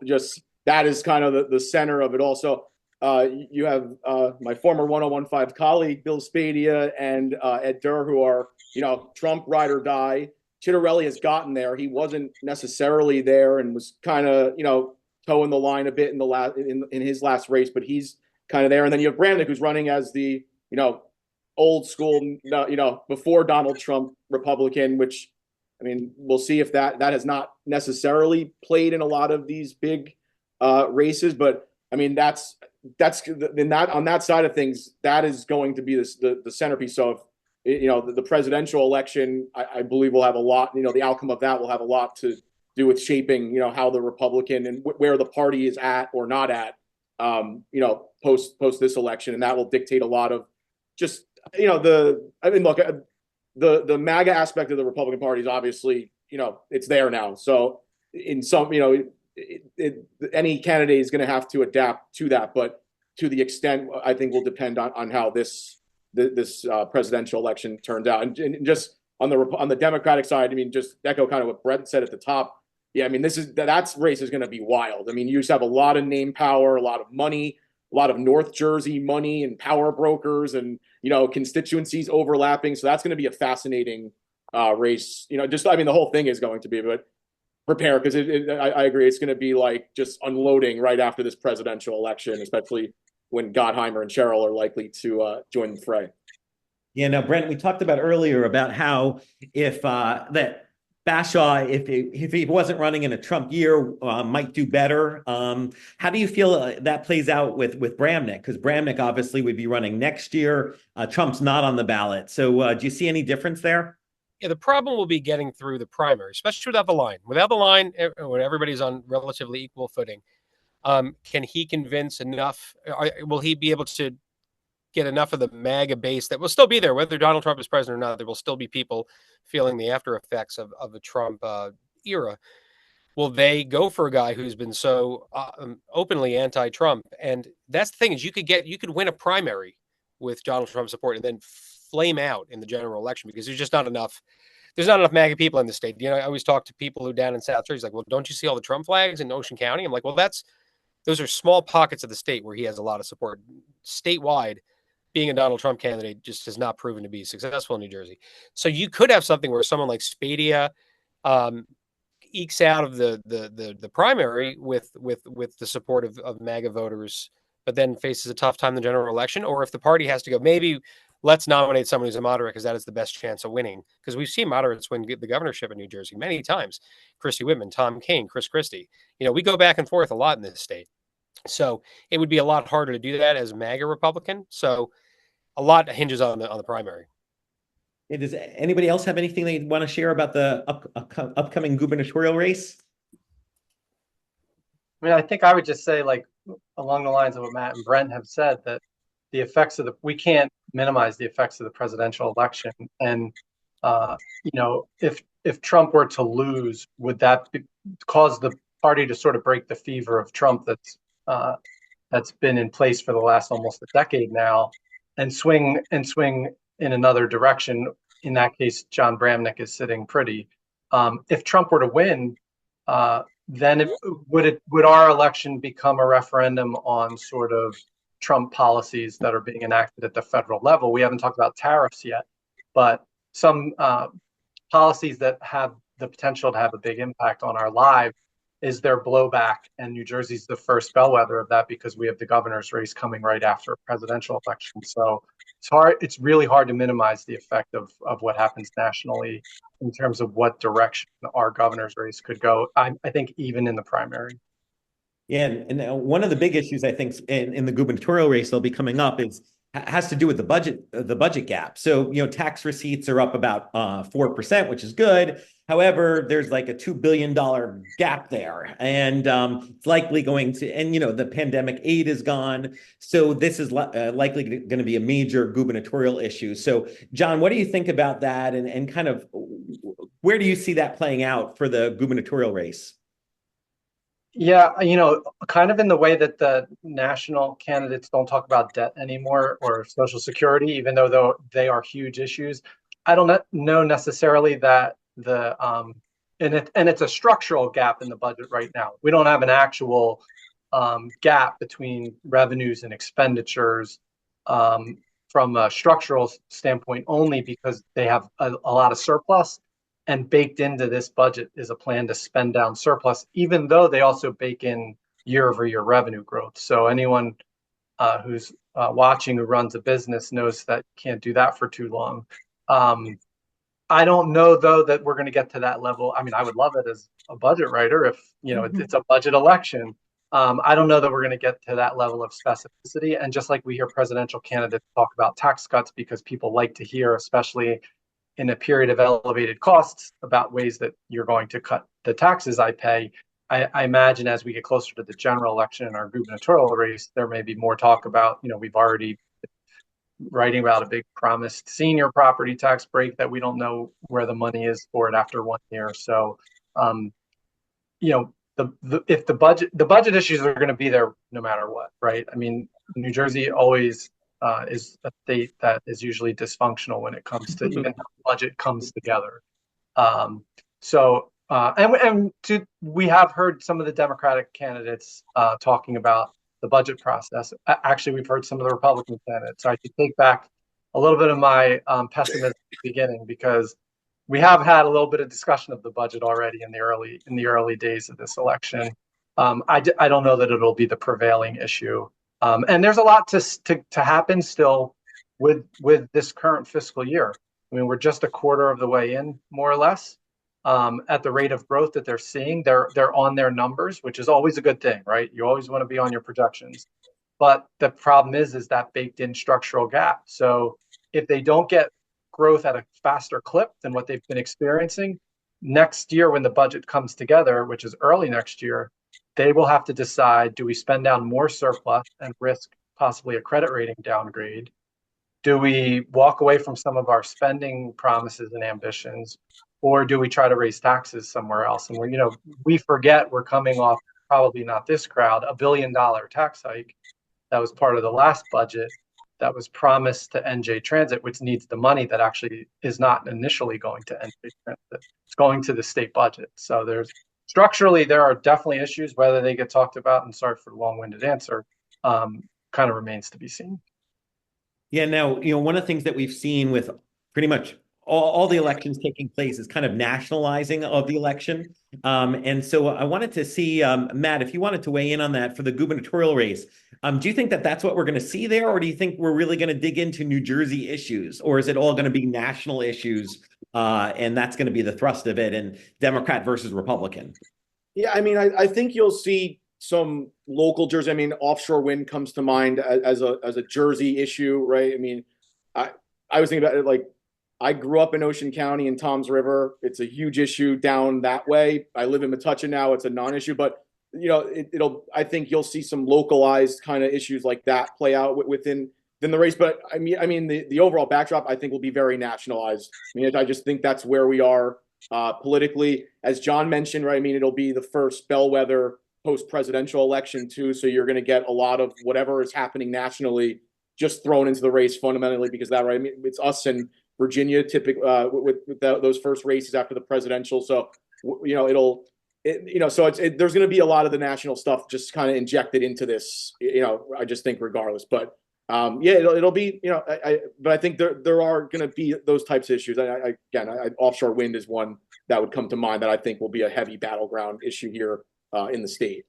just that is kind of the center of it. Also, you have my former 1015 colleague Bill Spadea and Ed Durr, who are Trump ride or die. Ciattarelli has gotten there. He wasn't necessarily there and was kind of toeing the line a bit in his last race, but he's kind of there. And then you have Bramnick, who's running as the old school, before Donald Trump Republican, which, I mean, we'll see if that has not necessarily played in a lot of these big races. But I mean, that's on that side of things, that is going to be the centerpiece. So if, the presidential election, I believe will have a lot, the outcome of that will have a lot to do with shaping, how the Republican and where the party is at or not at, post this election. And that will dictate a lot of just, look, the MAGA aspect of the Republican Party is obviously, it's there now. So in some, any candidate is going to have to adapt to that. But to the extent, I think will depend on how this presidential election turns out. And just on the Democratic side, I mean, just echo kind of what Brent said at the top. Yeah, I mean, that's race is going to be wild. I mean, you just have a lot of name power, a lot of money, a lot of North Jersey money and power brokers, and constituencies overlapping. So that's going to be a fascinating race. Just I mean, the whole thing is going to be, but prepare because I agree, it's going to be like just unloading right after this presidential election, especially when Gottheimer and Sherrill are likely to join the fray. Yeah, now, Brent, we talked about earlier about how if that Bashaw, if he wasn't running in a Trump year, might do better. How do you feel that plays out with Bramnick? Because Bramnick obviously would be running next year. Trump's not on the ballot. So do you see any difference there? Yeah, the problem will be getting through the primary, especially without the line. Without the line, when everybody's on relatively equal footing, can he convince enough? Will he be able to get enough of the MAGA base that will still be there, whether Donald Trump is president or not? There will still be people feeling the after effects of the Trump era. Will they go for a guy who's been so openly anti-Trump? And that's the thing is you could win a primary with Donald Trump support and then flame out in the general election because there's just not enough. There's not enough MAGA people in the state. I always talk to people who down in South Jersey, like, well, don't you see all the Trump flags in Ocean County? I'm like, well, those are small pockets of the state where he has a lot of support. Statewide, being a Donald Trump candidate just has not proven to be successful in New Jersey. So you could have something where someone like Spadia ekes out of the primary with the support of MAGA voters, but then faces a tough time in the general election. Or if the party has to go, maybe let's nominate someone who's a moderate because that is the best chance of winning. Because we've seen moderates win the governorship in New Jersey many times. Christy Whitman, Tom Kean, Chris Christie. We go back and forth a lot in this state. So it would be a lot harder to do that as a MAGA Republican. So a lot hinges on the primary. Does anybody else have anything they want to share about the upcoming gubernatorial race? I mean, I think I would just say, like, along the lines of what Matt and Brent have said, that the effects of we can't minimize the effects of the presidential election. And, if Trump were to lose, would that cause the party to sort of break the fever of Trump that's been in place for the last almost a decade now and swing in another direction? In that case, John Bramnick is sitting pretty. If Trump were to win, then would our election become a referendum on sort of Trump policies that are being enacted at the federal level? We haven't talked about tariffs yet, but some policies that have the potential to have a big impact on our lives. Is there blowback? And New Jersey's the first bellwether of that because we have the governor's race coming right after a presidential election. So it's really hard to minimize the effect of what happens nationally in terms of what direction our governor's race could go. I think even in the primary. Yeah, and one of the big issues I think in the gubernatorial race that'll be coming up has to do with the budget gap. So tax receipts are up about 4%, which is good. However, there's like a $2 billion gap there, and it's likely going to. And the pandemic aid is gone, so this is likely going to be a major gubernatorial issue. So, John, what do you think about that, and kind of where do you see that playing out for the gubernatorial race? Yeah, kind of in the way that the national candidates don't talk about debt anymore or Social Security, even though they are huge issues. I don't know necessarily that and it's a structural gap in the budget right now. We don't have an actual gap between revenues and expenditures from a structural standpoint only because they have a lot of surplus. And baked into this budget is a plan to spend down surplus, even though they also bake in year-over-year revenue growth. So anyone who's watching who runs a business knows that you can't do that for too long. I don't know, though, that we're going to get to that level. I mean, I would love it as a budget writer if, it's a budget election. I don't know that we're going to get to that level of specificity. And just like we hear presidential candidates talk about tax cuts because people like to hear, especially in a period of elevated costs, about ways that you're going to cut the taxes I pay. I imagine as we get closer to the general election in our gubernatorial race, there may be more talk about, we've already been writing about a big promised senior property tax break that we don't know where the money is for it after 1 year. So, if the budget issues are going to be there no matter what, right? I mean, New Jersey always is a state that is usually dysfunctional when it comes to even how the budget comes together. We have heard some of the Democratic candidates talking about the budget process. Actually, we've heard some of the Republican candidates. So I should take back a little bit of my pessimism at the beginning, because we have had a little bit of discussion of the budget already in the early days of this election. I don't know that it'll be the prevailing issue. And there's a lot to happen still with this current fiscal year. I mean, we're just a quarter of the way in, more or less. At the rate of growth that they're seeing, they're on their numbers, which is always a good thing, right? You always want to be on your projections. But the problem is that baked in structural gap. So if they don't get growth at a faster clip than what they've been experiencing, next year when the budget comes together, which is early next year, they will have to decide, do we spend down more surplus and risk possibly a credit rating downgrade? Do we walk away from some of our spending promises and ambitions? Or do we try to raise taxes somewhere else? And we forget we're coming off, probably not this crowd, $1 billion tax hike that was part of the last budget that was promised to NJ Transit, which needs the money that actually is not initially going to NJ Transit. It's going to the state budget. So structurally, there are definitely issues. Whether they get talked about, and sorry for the long-winded answer, kind of remains to be seen. Yeah, now, one of the things that we've seen with pretty much all the elections taking place is kind of nationalizing of the election. And so I wanted to see, Matt, if you wanted to weigh in on that for the gubernatorial race. Do you think that that's what we're going to see there? Or do you think we're really going to dig into New Jersey issues? Or is it all going to be national issues? And that's going to be the thrust of it, and Democrat versus Republican? Yeah, I mean, I think you'll see some local Jersey. I mean, offshore wind comes to mind as a Jersey issue, right? I mean, I was thinking about it, like, I grew up in Ocean County in Toms River. It's a huge issue down that way. I live in Metuchen now. It's a non-issue, but I think you'll see some localized kind of issues like that play out within the race. But I mean, the overall backdrop, I think, will be very nationalized. I mean, I just think that's where we are politically. As John mentioned, right? I mean, it'll be the first bellwether post-presidential election too. So you're going to get a lot of whatever is happening nationally just thrown into the race fundamentally because that, right? I mean, it's us and Virginia, typically with those first races after the presidential. So so there's going to be a lot of the national stuff just kind of injected into this. I just think regardless, but it'll be but I think there are going to be those types of issues. Offshore wind is one that would come to mind that I think will be a heavy battleground issue here in the state.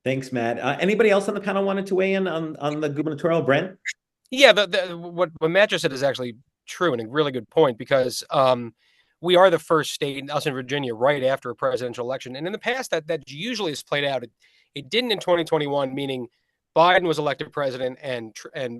Thanks, Matt. Anybody else on the panel wanted to weigh in on the gubernatorial? Brent? Yeah, what Matt just said is actually true and a really good point, because we are the first state, us in Virginia, right after a presidential election. And in the past, that usually has played out. It didn't in 2021, meaning Biden was elected president and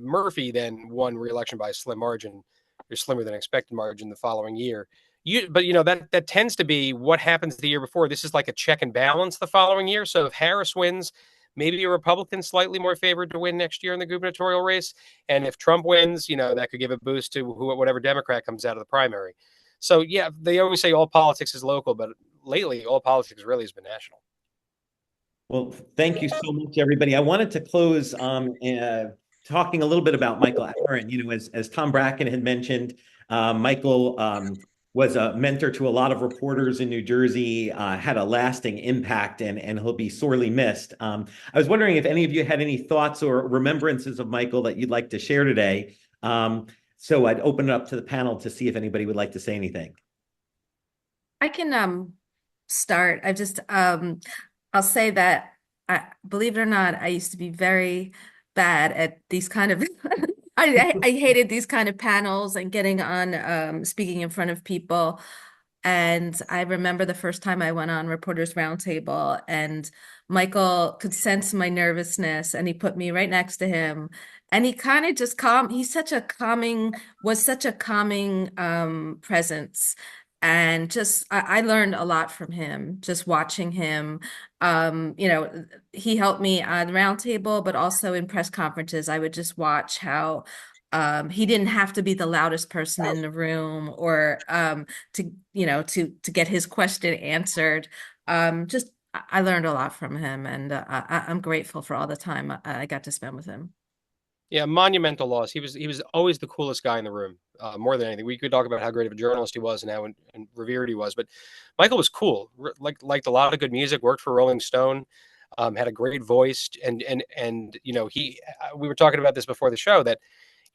Murphy then won re-election by a slim margin, or slimmer than expected margin the following year. That tends to be what happens the year before. This is like a check and balance the following year. So if Harris wins, maybe a Republican slightly more favored to win next year in the gubernatorial race. And if Trump wins, that could give a boost to whatever Democrat comes out of the primary. So, yeah, they always say all politics is local, but lately all politics really has been national. Well, thank you so much, everybody. I wanted to close talking a little bit about Michael Aaron. As Tom Bracken had mentioned, Michael was a mentor to a lot of reporters in New Jersey, had a lasting impact, and he'll be sorely missed. I was wondering if any of you had any thoughts or remembrances of Michael that you'd like to share today. So I'd open it up to the panel to see if anybody would like to say anything. I can start. I'll say that, believe it or not, I used to be very bad at these kind of I hated these kind of panels and getting on speaking in front of people. And I remember the first time I went on Reporters Roundtable, and Michael could sense my nervousness, and he put me right next to him, and he kind of just was such a calming presence. And just, I learned a lot from him, just watching him. He helped me on the roundtable, but also in press conferences, I would just watch how he didn't have to be the loudest person in the room or to get his question answered. I learned a lot from him, and I'm grateful for all the time I got to spend with him. Yeah, monumental loss. He was always the coolest guy in the room, more than anything. We could talk about how great of a journalist he was and how and revered he was, but Michael was cool. Liked a lot of good music. Worked for Rolling Stone, had a great voice, and he. We were talking about this before the show that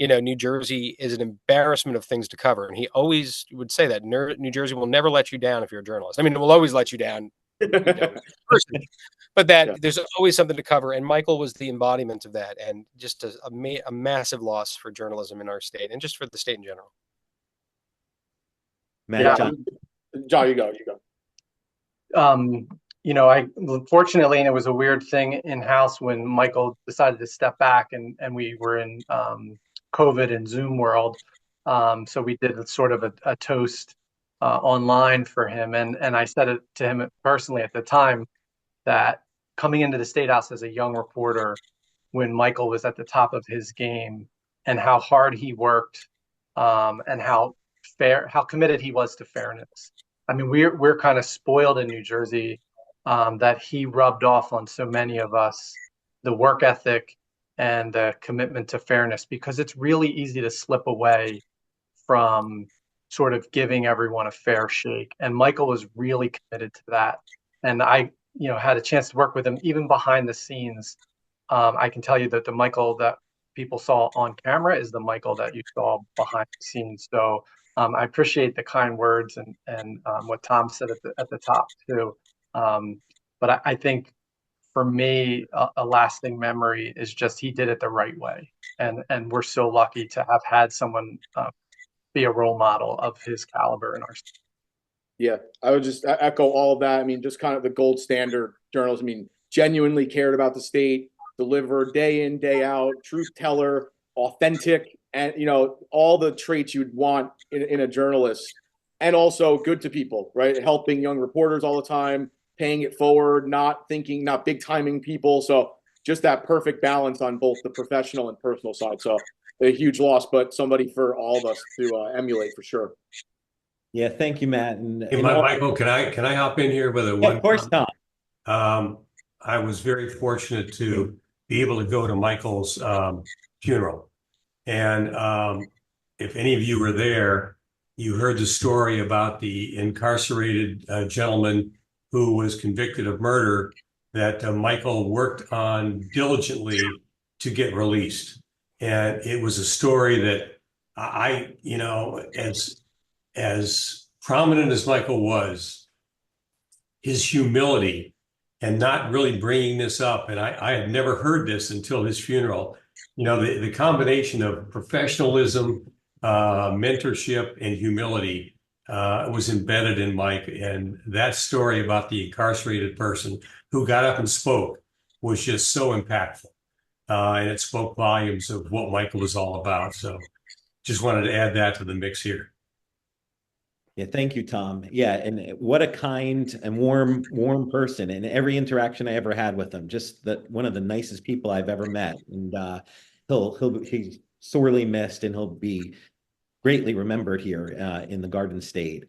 New Jersey is an embarrassment of things to cover, and he always would say that New Jersey will never let you down if you're a journalist. I mean, it will always let you down, personally, but that there's always something to cover, and Michael was the embodiment of that, and just a massive loss for journalism in our state and just for the state in general. Matt, John, you go. I fortunately, and it was a weird thing in house when Michael decided to step back, and we were in COVID and Zoom world. So we did sort of a toast online for him, and I said it to him personally at the time that coming into the State House as a young reporter when Michael was at the top of his game and how hard he worked, and how committed he was to fairness. I mean, we're kind of spoiled in New Jersey, that he rubbed off on so many of us, the work ethic and the commitment to fairness, because it's really easy to slip away from sort of giving everyone a fair shake. And Michael was really committed to that. And I, had a chance to work with him even behind the scenes. I can tell you that the Michael that people saw on camera is the Michael that you saw behind the scenes. So I appreciate the kind words and what Tom said at the top too. But I think for me, a lasting memory is just he did it the right way, and we're so lucky to have had someone be a role model of his caliber in our state. Yeah, I would just echo all of that. I mean, just kind of the gold standard journalist. I mean, genuinely cared about the state, delivered day in, day out, truth teller, authentic, and all the traits you'd want in a journalist, and also good to people, right? Helping young reporters all the time, paying it forward, not big timing people. So just that perfect balance on both the professional and personal side. So a huge loss, but somebody for all of us to emulate for sure. Yeah, thank you, Matt. Hey, Michael, can I hop in here with one? Of course, Tom. I was very fortunate to be able to go to Michael's funeral, and if any of you were there, you heard the story about the incarcerated gentleman who was convicted of murder that Michael worked on diligently to get released. And it was a story that I, as prominent as Michael was, his humility and not really bringing this up. And I had never heard this until his funeral. The combination of professionalism, mentorship, and humility was embedded in Mike. And that story about the incarcerated person who got up and spoke was just so impactful. And it spoke volumes of what Michael was all about. So just wanted to add that to the mix here. Yeah, thank you, Tom. Yeah, and what a kind and warm person. And every interaction I ever had with him, just one of the nicest people I've ever met. And he's sorely missed, and he'll be greatly remembered here in the Garden State.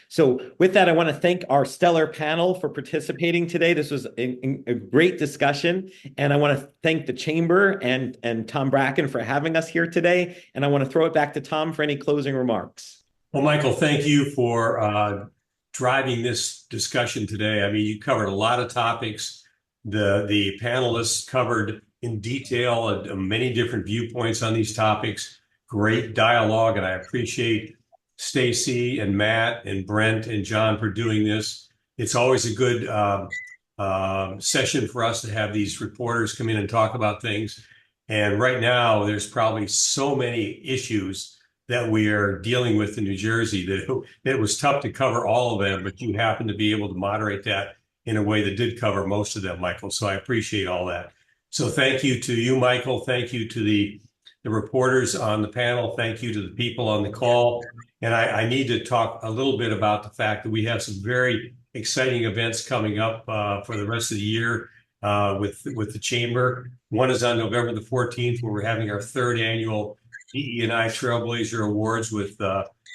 So with that, I want to thank our stellar panel for participating today. This was a great discussion, and I want to thank the Chamber and Tom Bracken for having us here today. And I want to throw it back to Tom for any closing remarks. Well, Michael, thank you for driving this discussion today. I mean, you covered a lot of topics. The panelists covered in detail many different viewpoints on these topics. Great dialogue, and I appreciate Stacie and Matt and Brent and John for doing this. It's always a good session for us to have these reporters come in and talk about things. And right now, there's probably so many issues that we are dealing with in New Jersey that it was tough to cover all of them, but you happen to be able to moderate that in a way that did cover most of them, Michael. So I appreciate all that. So thank you to you, Michael. Thank you to the reporters on the panel. Thank you to the people on the call. And I need to talk a little bit about the fact that we have some very exciting events coming up for the rest of the year with the Chamber. One is on November the 14th, where we're having our third annual DE&I Trailblazer Awards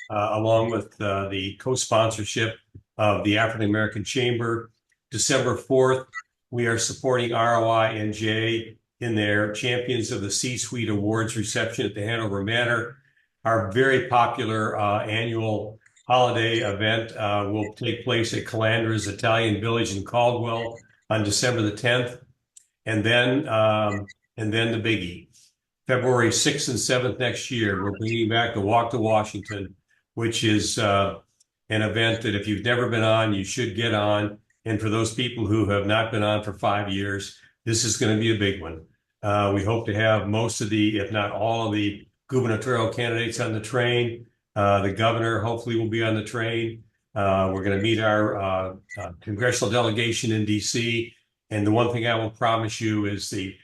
along with the co-sponsorship of the African American Chamber. December 4th, we are supporting ROI NJ in their Champions of the C-Suite Awards reception at the Hanover Manor. Our very popular annual holiday event will take place at Calandra's Italian Village in Caldwell on December the 10th. And then the biggie, February 6th and 7th next year, we're bringing back the Walk to Washington, which is an event that if you've never been on, you should get on. And for those people who have not been on for 5 years, this is going to be a big one. We hope to have most of the, if not all of the gubernatorial candidates on the train. The governor hopefully will be on the train. We're going to meet our congressional delegation in DC. And the one thing I will promise you is the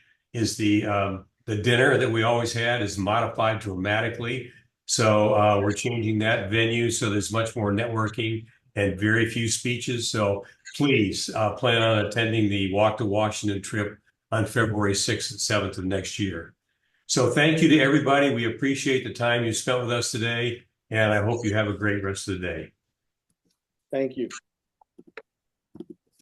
dinner that we always had is modified dramatically. So we're changing that venue so there's much more networking and very few speeches. So please plan on attending the Walk to Washington trip on February 6th and 7th of next year. So thank you to everybody. We appreciate the time you spent with us today, and I hope you have a great rest of the day. Thank you.